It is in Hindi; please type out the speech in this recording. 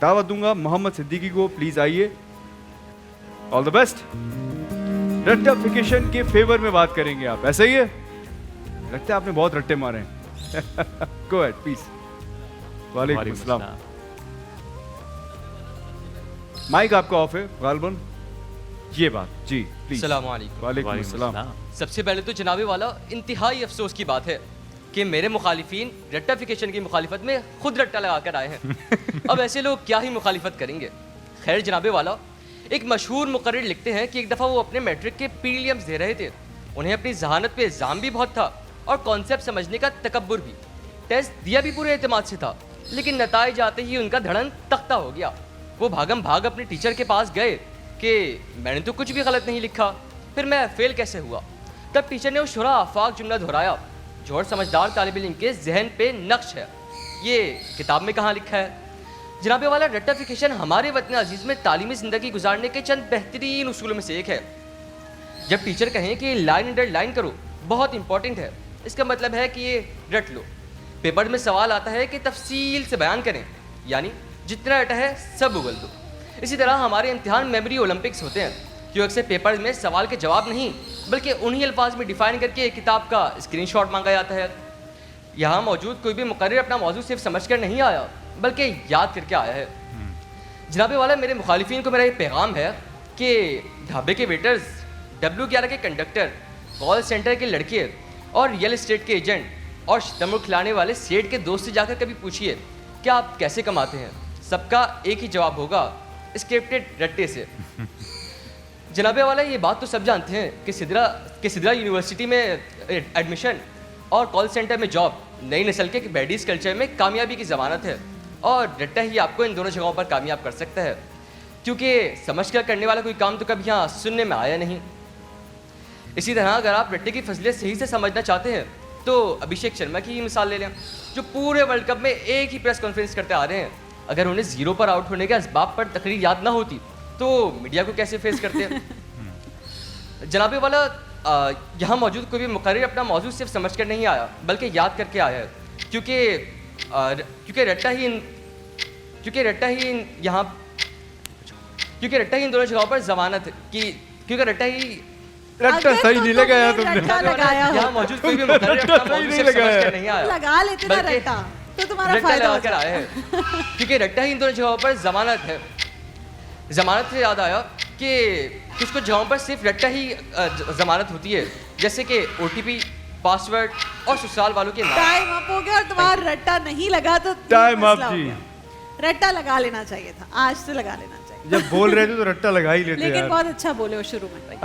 दावत दूंगा मोहम्मद सिद्दीकी को, प्लीज आइए। All the best. रट्टाफिकेशन के फेवर में बात करेंगे आप, ऐसा ही है? लगता है आपने बहुत रट्टे मारे हैं। Go ahead please. वालेकुम अस्सलाम। माइक आपका ऑफ है गालबन, ये बात जी प्लीज। अस्सलाम वालेकुम। वालेकुम अस्सलाम। सबसे पहले तो जनाबे वाला इंतहाई अफसोस की बात है कि मेरे मुखालिफिन रट्टाफिकेशन की मुखालिफत में खुद रट्टा लगा कर आए हैं। अब ऐसे लोग क्या ही मुखालिफत करेंगे। खैर जनाबे वाला, एक मशहूर मुकर्रिर लिखते हैं कि एक दफ़ा वो अपने मैट्रिक के प्रीलिम्स दे रहे थे। उन्हें अपनी जहानत पे इल्ज़ाम भी बहुत था और कॉन्सेप्ट समझने का तकब्बुर भी। टेस्ट दिया भी पूरे एतमाद से था, लेकिन नताइज आते ही उनका धड़न तख्ता हो गया। वो भागम भाग अपने टीचर के पास गए कि मैंने तो कुछ भी गलत नहीं लिखा, फिर मैं फेल कैसे हुआ। तब टीचर ने वो शुरा आफाक जुमला दोहराया जो हर समझदार तालिब इल्म के जहन पे नक्श है। ये किताब में कहाँ लिखा है? जनाबे वाला, रट्टाफिकेशन हमारे वतन अजीज़ में तालीमी ज़िंदगी गुजारने के चंद बेहतरीन उसूलों में से एक है। जब टीचर कहें कि लाइन अंडर लाइन करो, बहुत इंपॉर्टेंट है, इसका मतलब है कि ये रट लो। पेपर में सवाल आता है कि तफसील से बयान करें, यानी जितना रटा है सब उगल दो। इसी तरह हमारे इम्तिहान मेमोरी ओलंपिक्स होते हैं, जो अक्सर पेपर में सवाल के जवाब नहीं बल्कि उन्हीं अल्फाज में डिफाइन करके किताब का स्क्रीनशॉट मांगा जाता है। यहाँ मौजूद कोई भी मुकर्रिर अपना मौजूद सिर्फ समझ कर नहीं आया बल्कि याद करके आया है। जनाबे वाला, मेरे मुखालिफिन को मेरा ये पैगाम है कि ढाबे के वेटर्स, W11 के कंडक्टर, कॉल सेंटर के लड़के और रियल एस्टेट के एजेंट और शतमुल खिलाने वाले सेठ के दोस्त से जाकर कभी पूछिए कि आप कैसे कमाते हैं। सबका एक ही जवाब होगा, स्क्रिप्टेड रट्टे से। जनाबे वाला, ये बात तो सब जानते हैं कि सिदरा यूनिवर्सिटी में एडमिशन और कॉल सेंटर में जॉब नई नस्ल के बैडीज कल्चर में कामयाबी की ज़मानत है, और रट्टा ही आपको इन दोनों जगहों पर कामयाब कर सकता है, क्योंकि समझ कर करने वाला कोई काम तो कभी यहाँ सुनने में आया नहीं। इसी तरह अगर आप रट्टे की फजलियत सही से समझना चाहते हैं तो अभिषेक शर्मा की ही मिसाल ले लें, जो पूरे वर्ल्ड कप में एक ही प्रेस कॉन्फ्रेंस करते आ रहे हैं। अगर उन्हें जीरो पर आउट होने के असबाब पर तकरीर याद ना होती तो मीडिया को कैसे फेस करते हैं। जनाबे वाला, यहाँ मौजूद कोई भी मुकर्रिर अपना मौजूद सिर्फ समझ कर नहीं आया बल्कि याद करके आया है, क्योंकि रट्टा ही इन दोनों जगहों पर जमानत की, क्योंकि रट्टा सही नहीं लगाया तुमने। यहाँ मौजूद कोई भी मुकर्रिर अपना मौजूद सिर्फ समझ कर नहीं आया, लगा लेते ना बल्कि रट्टा तो तुम्हारा रट्टा फायदा लगा हो कर आया है। क्योंकि रट्टा ही इन दोनों जगहों पर जमानत है। जमानत से याद आया कि कुछ जगहों पर सिर्फ रट्टा ही जमानत होती है, जैसे कि OTP, पासवर्ड और ससुराल वालों के नाम। टाइम अप हो गया और तुम्हारा रट्टा नहीं लगा तो टाइम मसला अप हो जी। गया। रट्टा लगा लेना चाहिए था, आज से लगा लेना चाहिए। जब बोल रहे थे तो रट्टा लगा ही लेते लेकिन यार। बहुत अच्छा बोले हो शुरू में।